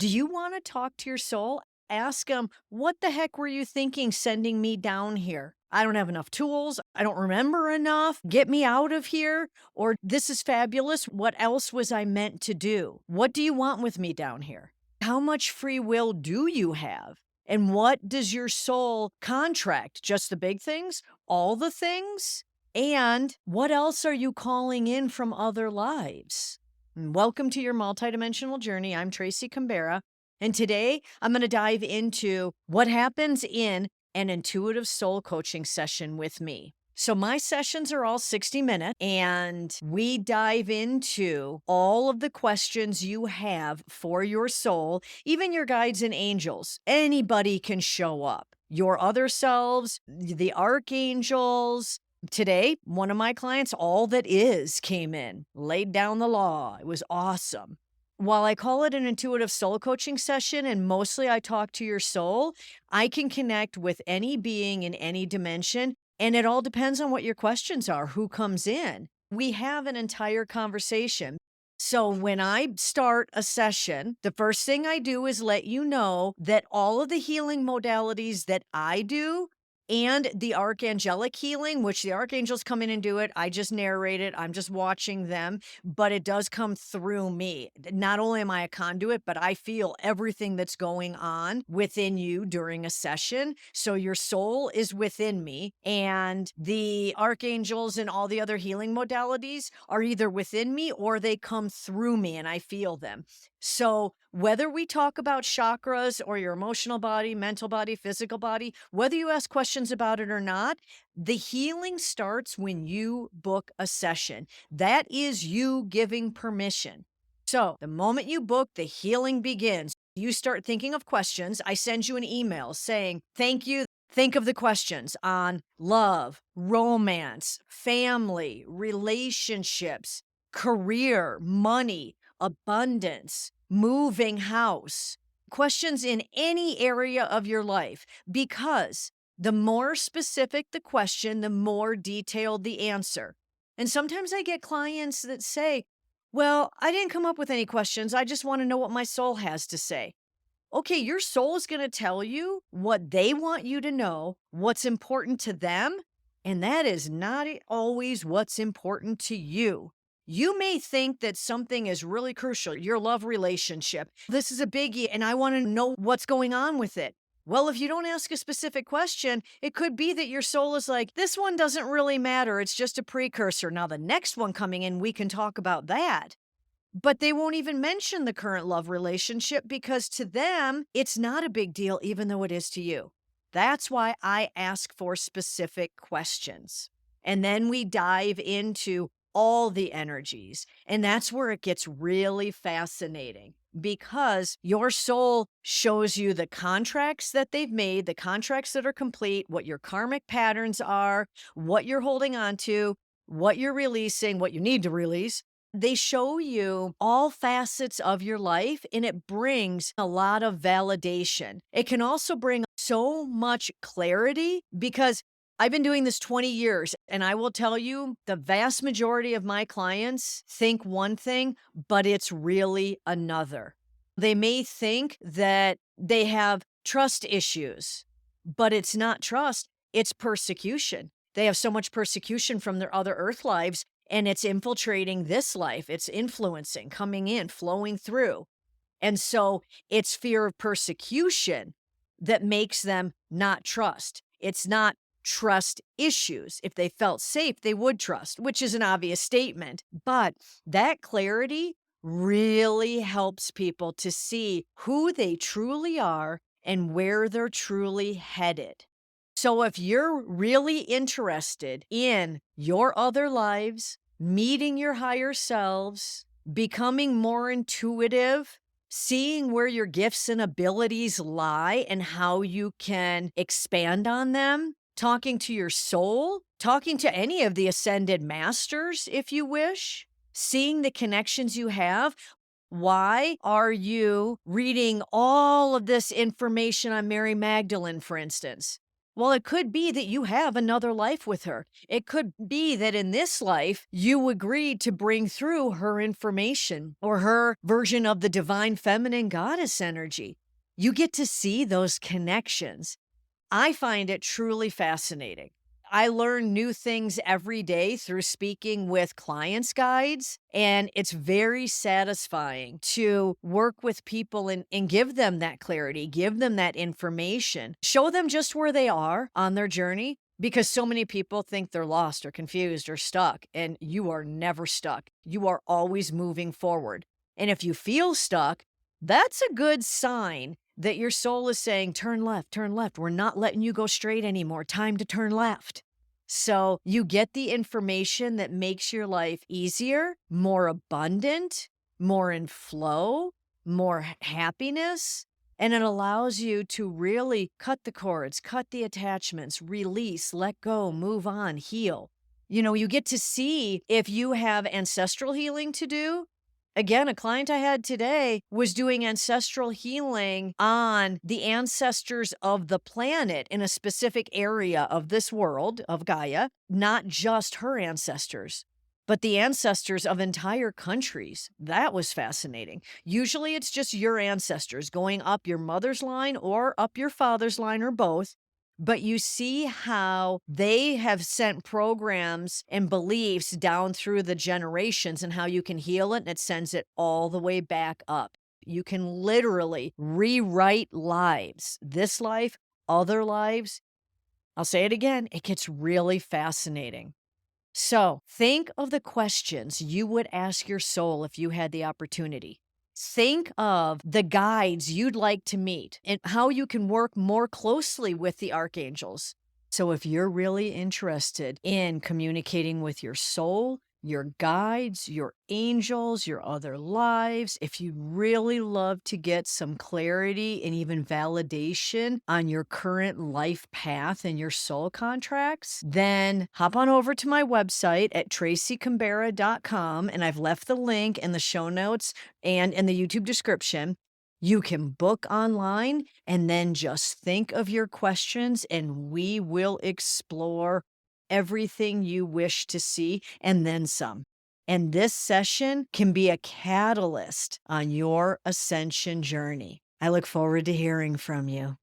Do you want to talk to your soul? Ask them, what the heck were you thinking sending me down here? I don't have enough tools. I don't remember enough. Get me out of here. Or this is fabulous. What else was I meant to do? What do you want with me down here? How much free will do you have? And what does your soul contract? Just the big things? All the things? And what else are you calling in from other lives? Welcome to your multidimensional journey. I'm Tracy Canberra, and today I'm going to dive into what happens in an intuitive soul coaching session with me. So my sessions are all 60 minutes, and we dive into all of the questions you have for your soul, even your guides and angels. Anybody can show up. Your other selves, the archangels. Today, one of my clients, all that is, came in, laid down the law. It was awesome. While I call it an intuitive soul coaching session and mostly I talk to your soul, I can connect with any being in any dimension. And it all depends on what your questions are, who comes in. We have an entire conversation. So when I start a session, the first thing I do is let you know that all of the healing modalities that I do and the archangelic healing, which the archangels come in and do it. I just narrate it. I'm just watching them, but it does come through me. Not only am I a conduit, but I feel everything that's going on within you during a session. So your soul is within me, and the archangels and all the other healing modalities are either within me or they come through me and I feel them. So whether we talk about chakras or your emotional body, mental body, physical body, whether you ask questions about it or not, the healing starts when you book a session. That is you giving permission. So the moment you book, the healing begins. You start thinking of questions. I send you an email saying, thank you. Think of the questions on love, romance, family, relationships, career, money, abundance, moving house, questions in any area of your life, because the more specific the question, the more detailed the answer. And sometimes I get clients that say, well, I didn't come up with any questions. I just want to know what my soul has to say. Okay, your soul is going to tell you what they want you to know, what's important to them, and that is not always what's important to you. You may think that something is really crucial, your love relationship. This is a biggie, and I want to know what's going on with it. Well, if you don't ask a specific question, it could be that your soul is like, this one doesn't really matter. It's just a precursor. Now, the next one coming in, we can talk about that. But they won't even mention the current love relationship because to them, it's not a big deal, even though it is to you. That's why I ask for specific questions. And then we dive into all the energies. And that's where it gets really fascinating because your soul shows you the contracts that they've made, the contracts that are complete, what your karmic patterns are, what you're holding on to, what you're releasing, what you need to release. They show you all facets of your life, and it brings a lot of validation. It can also bring so much clarity because I've been doing this 20 years, and I will tell you the vast majority of my clients think one thing, but it's really another. They may think that they have trust issues, but it's not trust, it's persecution. They have so much persecution from their other earth lives and it's infiltrating this life. It's influencing, coming in, flowing through. And so it's fear of persecution that makes them not trust. It's not trust issues. If they felt safe, they would trust, which is an obvious statement. But that clarity really helps people to see who they truly are and where they're truly headed. So if you're really interested in your other lives, meeting your higher selves, becoming more intuitive, seeing where your gifts and abilities lie and how you can expand on them, talking to your soul, talking to any of the ascended masters, if you wish, seeing the connections you have. Why are you reading all of this information on Mary Magdalene, for instance? Well, it could be that you have another life with her. It could be that in this life, you agreed to bring through her information or her version of the divine feminine goddess energy. You get to see those connections. I find it truly fascinating. I learn new things every day through speaking with clients' guides, and it's very satisfying to work with people and give them that clarity, give them that information, show them just where they are on their journey because so many people think they're lost or confused or stuck, and you are never stuck. You are always moving forward. And if you feel stuck, that's a good sign that your soul is saying, turn left, turn left. We're not letting you go straight anymore. Time to turn left. So you get the information that makes your life easier, more abundant, more in flow, more happiness. And it allows you to really cut the cords, cut the attachments, release, let go, move on, heal. You get to see if you have ancestral healing to do. Again, a client I had today was doing ancestral healing on the ancestors of the planet in a specific area of this world, of Gaia, not just her ancestors, but the ancestors of entire countries. That was fascinating. Usually it's just your ancestors going up your mother's line or up your father's line or both. But you see how they have sent programs and beliefs down through the generations and how you can heal it and it sends it all the way back up. You can literally rewrite lives, this life, other lives. I'll say it again, it gets really fascinating. So think of the questions you would ask your soul if you had the opportunity. Think of the guides you'd like to meet and how you can work more closely with the archangels. So, if you're really interested in communicating with your soul, your guides, your angels, your other lives, if you'd really love to get some clarity and even validation on your current life path and your soul contracts, then hop on over to my website at tracycambera.com. And I've left the link in the show notes and in the YouTube description. You can book online and then just think of your questions, and we will explore everything you wish to see and then some. And this session can be a catalyst on your ascension journey. I look forward to hearing from you.